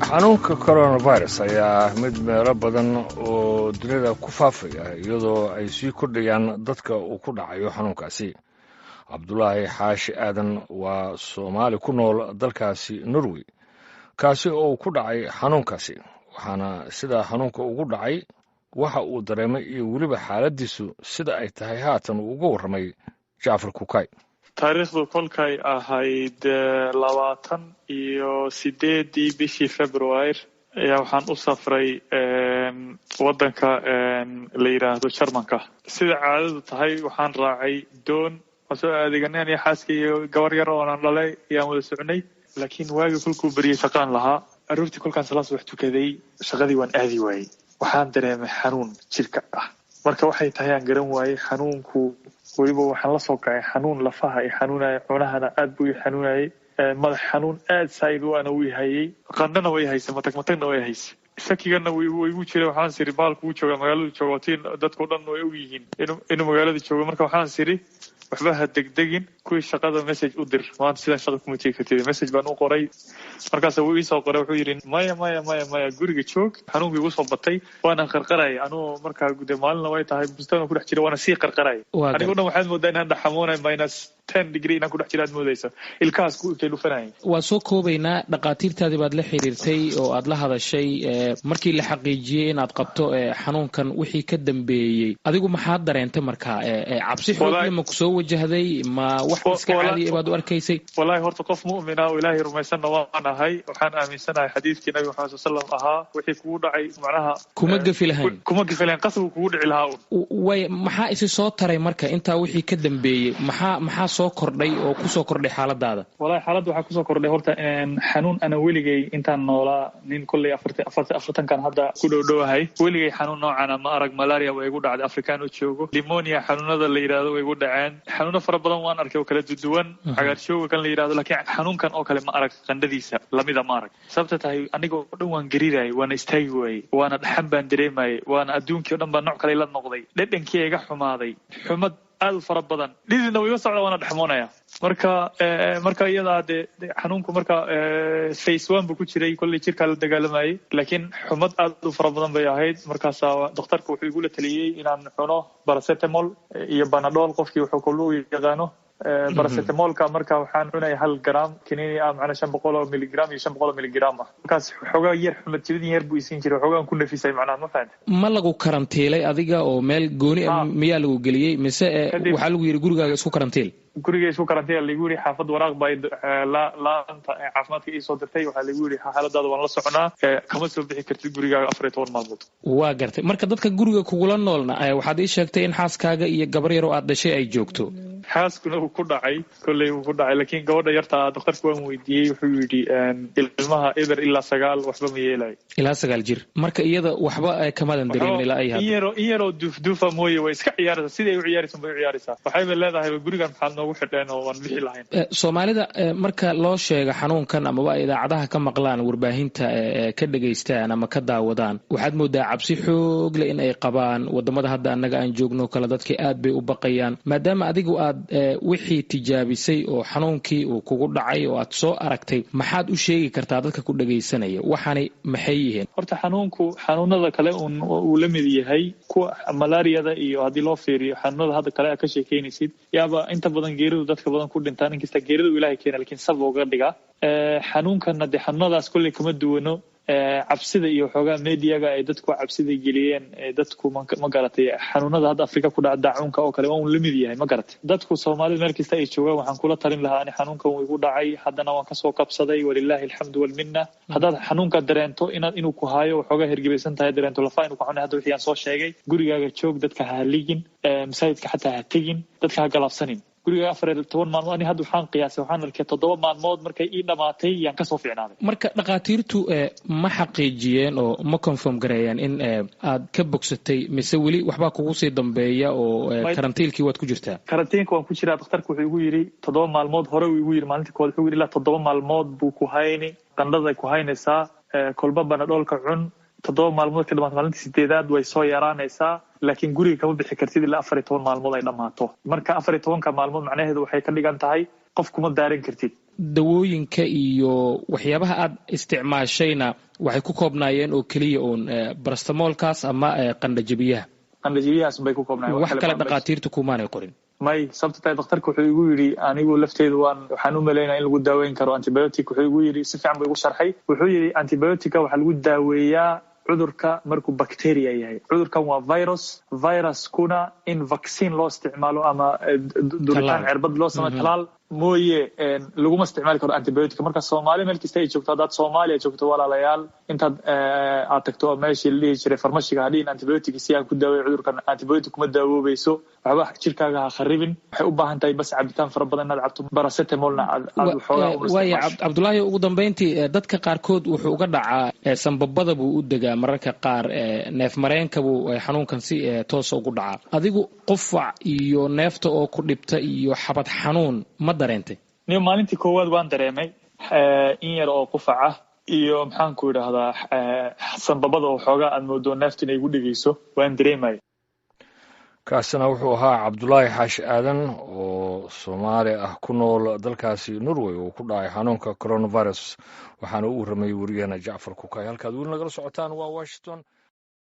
xanuunka coronavirus ayaa mid meelo badan oo dunida ku faafaya iyadoo ay sii kordhayaan dadka uu ku dhacayo xanuunkaasi. cabdulaahi xaashi aadan waa soomaali ku nool dalkaasi norway kaasi oo ku dhacay xanuunkaasi, waxaana sidaa xanuunka ugu dhacay waxa uu dareemay iyo weliba xaaladiisu sida ay tahay haatan uu uga warramay Jaafar Kukay. taariikhdu kolkay ahayd 28 bishii February ayaa waxaan u safray wadanka la yiraahdo Jarmalka. sida caadadu tahay waxaan raacay doon soo adeeganaan iyo xaaskii iyo gabar yar oo aan dhalay ayaan wada soconay, laakiin waagi kulku bariyay shaqaan lahaa. aroortii kulkaan salaas wax tukaday, shaqadii waan aadi waayay. waxaan dareemay xanuun jirka ah. marka waxay tahay aan garan waayay xanuunku. waliba waxaan la soo kacay xanuun lafaha ay xanuunay, cunahana aad buu xanuunay, madax xanuun aad saayid waana uu hayay, qandhana way haysay, matagna way haysay. shakigana way ugu jiray. waxaan siri baalku uu jooga magaalada joogatiin dadku dhan way og yihiin inuu magaalada joogo. marka waxaan siri waxba ha degdegin, kuwii shaqada message u dir, maanta sidaan shaqa kuma tegi kartid. message baan u qoray, markaas uu ii soo qoray, wuxuu yiri maya guriga joog, xanuunkii ugu soo batay waana qarqaray. anuu markaa gude maalina way tahay bustaan ku dhex jira, waana sii qarqaray. anigu dhan waxaad moodaa inaan dhaxamoonay -10 degree inaan ku dhex jira aad moodaysa, ilkahaas ku ilfanay. waa soo koobaynaa, dhaqaatiirtaadii baad la xiriirtay oo aad la hadashay markii la xaqiijiyey inaad qabto xanuunkan wixii ka dambeeyey. adigu maxaad dareentay markaa? cabsi xoog ma ku soo wajahday, ma wax iska caadi ah baad u arkaysay? wallahi horta qof mu'min ah oo ilaahay rumaysan waan ahay. waxaan aaminsanahay xadiiskii nabi Muhammad sallallahu alayhi wasallam ahaa, wixii kugu dhacay macnaha kuma gafi lahayn qasab kugu dhici lahaa. way maxaa isi soo taray marka intaa wixii ka dambeeyey? maxaa soo kordhay oo ku soo kordhay xaaladaada? wallahi xaaladdu waxa ku soo kordhay horta xanuun ana weligay intaan noolaa, nin kulli 40 kan hadda ku dhowdhowahay, weligay xanuun noocan ma arag. malaria way igu dhacday, afrikaan oo joogo, pneumonia xanuunada la yiraahdo way igu dhaceen. xanuuno fara badan waan arkay oo kala duwan, cagaarshowga kan la yiraahdo, laakiin xanuunkan oo kale ma arag, qandhadiisa lamida ma arag. sababta tahay aniga oo dhan waan gariiray, waana istaagi waayay, waana dhaxan baan dareemayay, waana adduunkii oo dhan baan nooc kale la noqday, dhadhankii iga xumaaday, xumad aad u fara badan, dhididna way socdaa, waana dhaxmoonaya. marka iyada xanuunku marka phase 1 buu ku jiray, kulli jirka la dagaalamayay, laakiin xumad aad u fara badan bay ahayd. markaas dhakhtarku wuxuu igu la taliyay inaan cuno paracetamol iyo panadol, qofkii wuxuu kullu yaqaano. paracetamolka marka waxaan cunay 1 gram kiniini ah, macna 500 miligram iyo 500 miligram ah. markaas xogaa yar xumad jibin yar buu isiin jiray, xogaan ku nafisay macnaha. ma fahanti ma lagu karantiilay adiga oo meel gooni miyaa lagu geliyey, mise waxaa lagu yiri gurigaaga isku karantiil? guriga isku karantiil lagu yiri, xaafad waraaq bay laanta caafimaadka ii soo dirtay. waxaa lagu yiri xaaladaada waan la soconaa, kama soo bixi kartid gurigaaga 14 maalmood. waa gartay. marka dadka guriga kugula noolna waxaad ii sheegtay in xaaskaaga iyo gabar yar oo aad dhashay ay joogto. xaaskuna uu ku dhacay, kolley uu ku dhacay, laakiin gabadha yarta dhakhtarku waan weydiiyey, wuxuu yidhi ilmaha eber ilaa 9 waxba ma yeelay. ilaa 9 jir. marka iyada waxba kamadan dareemin ilaa ay hadda iyaroo duufduufa mooye way iska ciyaaraysaa, siday u ciyaaraysan bay u ciyaaraysaa. waxayba leedahay gurigan maxaad noogu xidheen oo waan bixi lahayn. soomaalida marka loo sheego xanuunkan amaba idaacadaha ka maqlaan, warbaahinta ka dhegaystaan ama ka daawadaan, waxaad moodaa cabsi xoog leh in ay qabaan. wadamada hadda annaga aan joogno kale dadka aad bay u baqayaan. maadaama adigu aad wixii tijaabisay oo xanuunkii uu kugu dhacay oo aad soo aragtay, maxaad u sheegi kartaa dadka ku dhagaysanaya? waxaanay maxay yihiin? horta xanuunku xanuunada kale uu la mid yahay kuwa malaariyada, iyo haddii loo fiiriyo xanuunada hadda kale aad ka sheekeynaysid, yaaba inta badan geeridu dadka badan ku dhintaan. inkasta geeridu ilaahay keena, laakiin sabab uga dhiga. xanuunkana dee xanuunadaas kolley kama duwano. cabsida iyo xoogaa mediaga ay dadku cabsida geliyeen, dadku ma garatay xanuunada hadda Afrika ku dhaca daacunka oo kale waa uu lamid yahay. ma garatay dadku Soomaalida meel kasta ay joogaan, waxaan kula talin lahaa in xanuunkan uu igu dhacay, haddana waan ka soo kabsaday, walillaahi alxamdu wal minna. haddaad xanuunka dareento inuu ku haayo, waxoogaa hergebaysan tahay, dareento lafa inuu ku xanuunayo, hadda wixii aan soo sheegay, gurigaaga joog, dadka ha haligin, masaajidka xataa ha tegin, dadka ha galaabsanin. guriga 14 maalmood. ani hadda waxaan qiyaasay, waxaan arkay 7 maalmood markay ii dhamaatay yaan ka soo fiicnaaday. marka dhaqaatiirtu ma xaqiijiyeen oo ma confirm gareeyeen in aad ka bogsatay, mise weli waxbaa kugu sii dambeeya oo karantiilkii waad ku jirtaa? karantiinka waan ku jiraa. dhakhtarku wuxuu igu yiri 7 maalmood hore uu igu yiri, maalintii koowaad wuxuu yiri ilaa 7 maalmood buu ku hayni, qandhada ku haynaysaa, kolba Panadolka cun, 7 maalmood ka dhamaad maalintii 8aad way soo yaraanaysaa, laakiin guriga kama bixi kartid ilaa 14 maalmood ay dhamaato. marka 14ka maalmood macnaheedu waxay ka dhigan tahay qof kuma daarin kartid. dawooyinka iyo waxyaabaha aad isticmaashayna waxay ku koobnaayeen oo keliya uun barastamoolkaas ama qandhajabiyaha? qandhajabiyahaas bay ku koobnaayeen, wax kale dhaqaatiirtu kumaanay qorin? may, sababta tahay dhakhtarka wuxuu igu yidhi anigu lafteedu waxaan u malaynaa in lagu daaweyn karo antibiotic. wuxuu igu yidhi si fiican buu igu sharxay. wuxuu yidhi antibiotica waxaa lagu daaweeyaa cudurka markuu bacteria yahay. cudurkan waa viruskuna in vaccine loo isticmaalo ama duritaan cirbad loo sameeyo talaal mooye laguma isticmaali karo antibiotic. marka Soomaali meel kasta ay joogto, haddaad Soomaaliya joogto walaalayaal, intaad aad tagto meeshii la dhihi jiray farmashiga hadhiin antibiotic si aan ku daaweeyo cudurkan, antibiotic kuma daawoobayso, waxba jirkaaga ha kharibin. waxay u baahan tahay bas cabitaan fara badan inaad cabto, paracetamolna aad waxoogaa u isticmaasho. Cabdullaahi, ugu dambeyntii dadka qaarkood wuxuu uga dhacaa sanbabada buu u degaa, mararka qaar neef mareenka buu xanuunkan si toos ugu dhacaa. adigu qufac iyo neefta oo ku dhibta iyo xabad xanuun ma dareentay? niyo maalintii koowaad waan dareemay in yar oo qufac ah iyo maxaan ku idhaahdaa sanbabada oo xoogaa aad moodo neefta inay igu dhegeyso, waan dareemay. kaasina wuxuu ahaa cabdulaahi xaashi aadan oo Soomaali ah ku nool dalkaasi Norway oo ku dhacay xanuunka coronavirus, waxaana uu warramay wariyaheena Jacfar Kukay. halkaad weli nagala socotaan waa Washington.